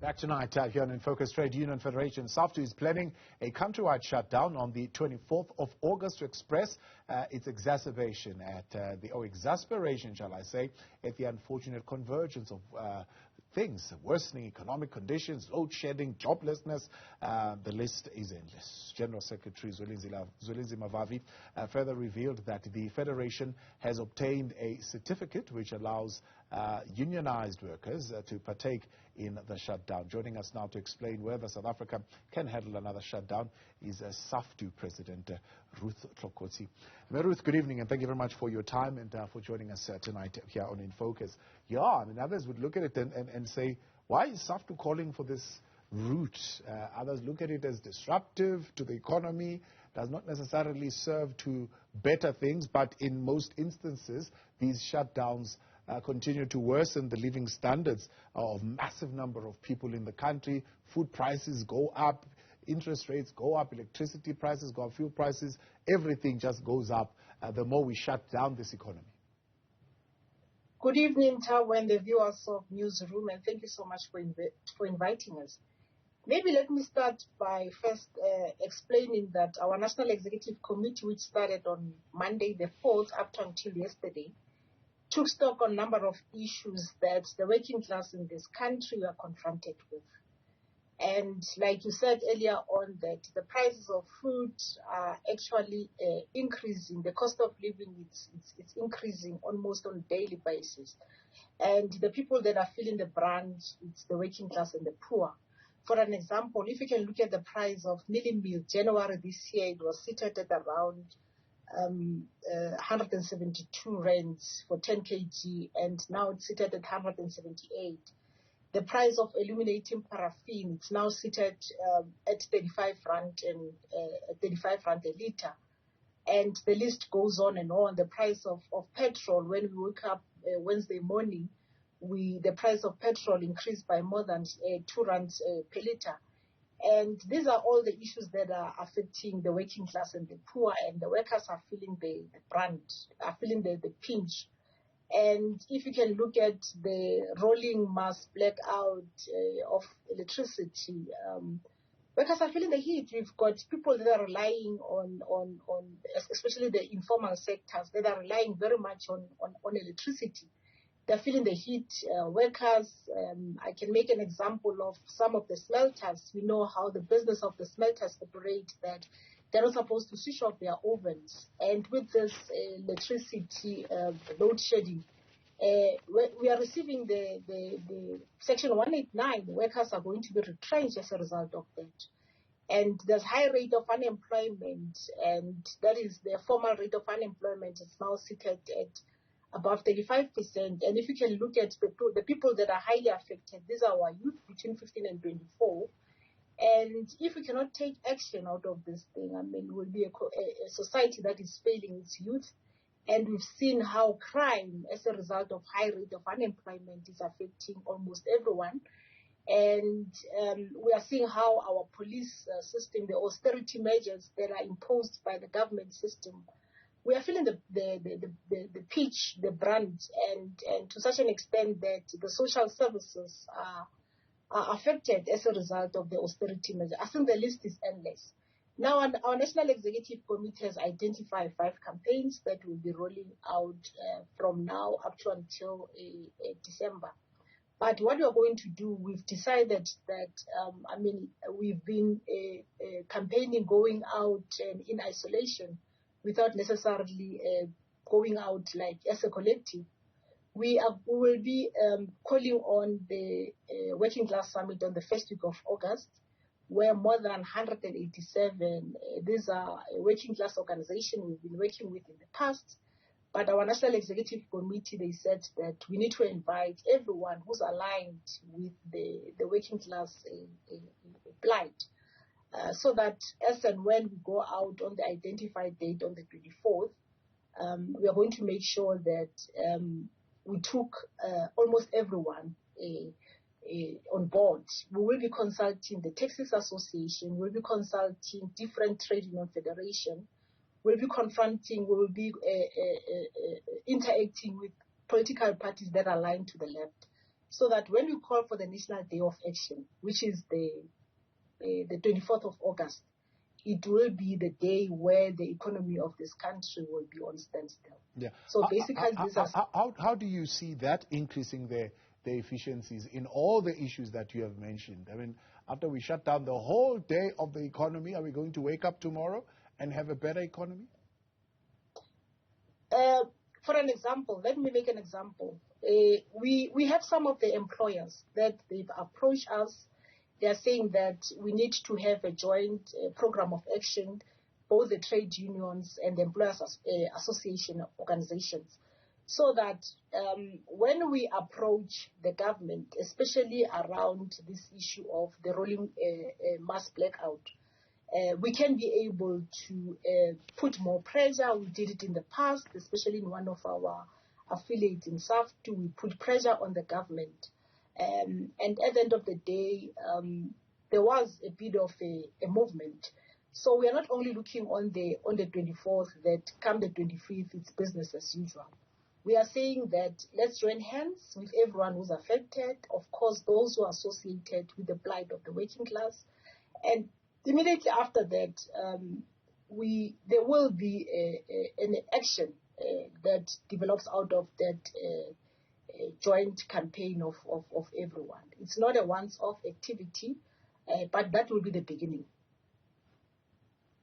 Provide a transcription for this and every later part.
Back tonight here on In Focus, Trade Union Federation SAFTU is planning a countrywide shutdown on the 24th of August to express its exacerbation exasperation, shall I say, at the unfortunate convergence of things, worsening economic conditions, load shedding, joblessness. The list is endless. General Secretary Zwelinzima Mavavi further revealed that the Federation has obtained a certificate which allows unionized workers to partake in the shutdown. Joining us now to explain whether South Africa can handle another shutdown is SAFTU President Ruth Ntlokotse. Ruth, good evening, and thank you very much for your time and for joining us tonight here on In Focus. Yeah, I mean, others would look at it and say, why is SAFTU calling for this route? Others look at it as disruptive to the economy, does not necessarily serve to better things, but in most instances, these shutdowns continue to worsen the living standards of massive number of people in the country. Food prices go up, interest rates go up, electricity prices go up, fuel prices, everything just goes up the more we shut down this economy. Good evening, Tawa, and the viewers of Newzroom, and thank you so much for inviting us. Maybe let me start by first explaining that our National Executive Committee, which started on Monday the 4th up until yesterday, took stock on a number of issues that the working class in this country were confronted with. And like you said earlier on, that the prices of food are actually increasing. The cost of living it's increasing almost on a daily basis. And the people that are feeling the brunt, it's the working class and the poor. For an example, if you can look at the price of milling meal, January this year, it was seated at around 172 rands for 10 kg, and now it's seated at 178. The price of illuminating paraffin, it's now seated at 35 rand and 35 rand a liter, and the list goes on and on. The price of petrol, when we woke up Wednesday morning, the price of petrol increased by more than 2 rands per liter. And these are all the issues that are affecting the working class and the poor, and the workers are feeling the brunt, are feeling the pinch. And if you can look at the rolling mass blackout of electricity, workers are feeling the heat. We've got people that are relying on especially the informal sectors, that are relying very much on electricity. They're feeling the heat. Workers, I can make an example of some of the smelters. We know how the business of the smelters operate, that they're not supposed to switch off their ovens. And with this electricity load shedding, we are receiving the Section 189. Workers are going to be retrenched as a result of that. And there's high rate of unemployment, and that is the formal rate of unemployment is now seated at above 35%. And if you can look at the people that are highly affected, these are our youth between 15 and 24. And if we cannot take action out of this thing, I mean, we'll be a society that is failing its youth. And we've seen how crime, as a result of high rate of unemployment, is affecting almost everyone. And we are seeing how our police system, the austerity measures that are imposed by the government system, we are feeling the pitch, the brunt, and to such an extent that the social services are affected as a result of the austerity measure. I think the list is endless. Now, our National Executive Committee has identified 5 campaigns that will be rolling out from now up to until December. But what we are going to do, we've decided that, we've been campaigning, going out in isolation, without necessarily going out like as a collective. We will be calling on the Working Class Summit on the first week of August, where more than 187, these are a working class organization we've been working with in the past. But our National Executive Committee, they said that we need to invite everyone who's aligned with the working class plight. So that as and when we go out on the identified date on the 24th, we are going to make sure that we took almost everyone on board. We will be consulting the Taxis Association, we will be consulting different trade union federations, we will be interacting with political parties that are aligned to the left. so that when we call for the National Day of Action, which is the 24th of August, it will be the day where the economy of this country will be on standstill. Yeah. So basically, how do you see that increasing the efficiencies in all the issues that you have mentioned? I mean, after we shut down the whole day of the economy, are we going to wake up tomorrow and have a better economy? For an example, let me make an example. We have some of the employers that they've approached us. They are saying that we need to have a joint program of action, both the trade unions and the employers association organizations, so that when we approach the government, especially around this issue of the rolling mass blackout, we can be able to put more pressure. We did it in the past, especially in one of our affiliates in SAFTU. We put pressure on the government. And at the end of the day, there was a bit of a movement. So we are not only looking on the 24th that come the 25th, it's business as usual. We are saying that let's join hands with everyone who's affected, of course, those who are associated with the plight of the working class. And immediately after that, there will be an action that develops out of that joint campaign of everyone. It's not a once-off activity, but that will be the beginning.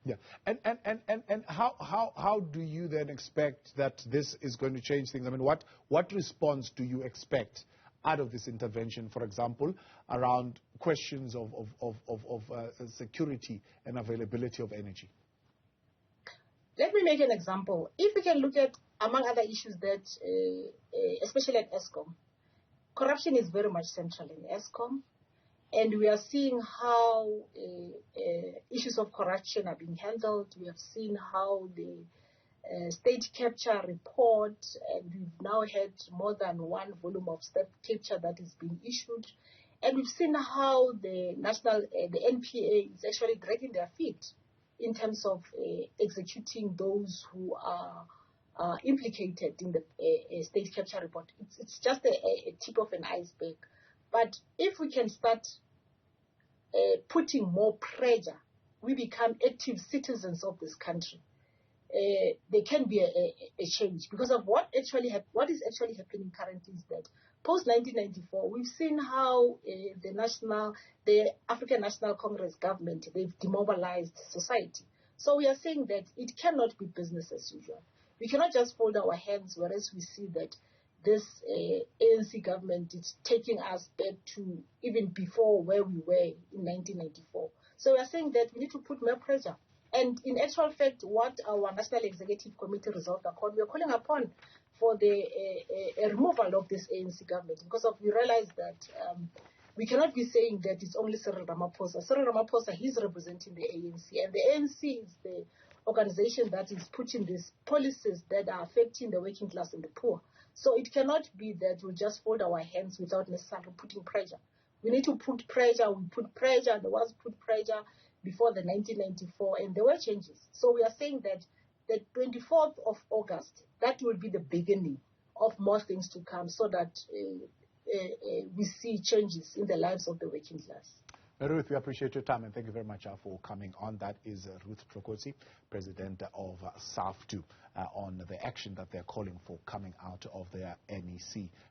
Yeah, and how do you then expect that this is going to change things? I mean, what response do you expect out of this intervention, for example, around questions of security and availability of energy? Let me make an example. If we can look at, among other issues that, especially at ESCOM, corruption is very much central in ESCOM, and we are seeing how issues of corruption are being handled. We have seen how the state capture report, and we've now had more than one volume of state capture that is being issued, and we've seen how the NPA is actually dragging their feet in terms of executing those who are implicated in the state capture report. It's just a tip of an iceberg. But if we can start putting more pressure, we become active citizens of this country. There can be a change, because of what is actually happening currently is that post 1994, we've seen how the African National Congress government, they've demobilized society. So we are saying that it cannot be business as usual. We cannot just fold our hands, whereas we see that this ANC government is taking us back to even before where we were in 1994. So we are saying that we need to put more pressure. And in actual fact, what our National Executive Committee resolved upon, we are calling upon for the removal of this ANC government, because we realize that we cannot be saying that it's only Cyril Ramaphosa. Cyril Ramaphosa, he's representing the ANC, and the ANC is the organization that is putting these policies that are affecting the working class and the poor. So it cannot be that we just fold our hands without necessarily putting pressure. We need to put pressure. We put pressure. There was put pressure before the 1994, and there were changes. So we are saying that the 24th of August, that will be the beginning of more things to come, so that we see changes in the lives of the working class. Ruth, we appreciate your time, and thank you very much for coming on. That is Ruth Ntlokotse, President of SAFTU, on the action that they're calling for coming out of their NEC.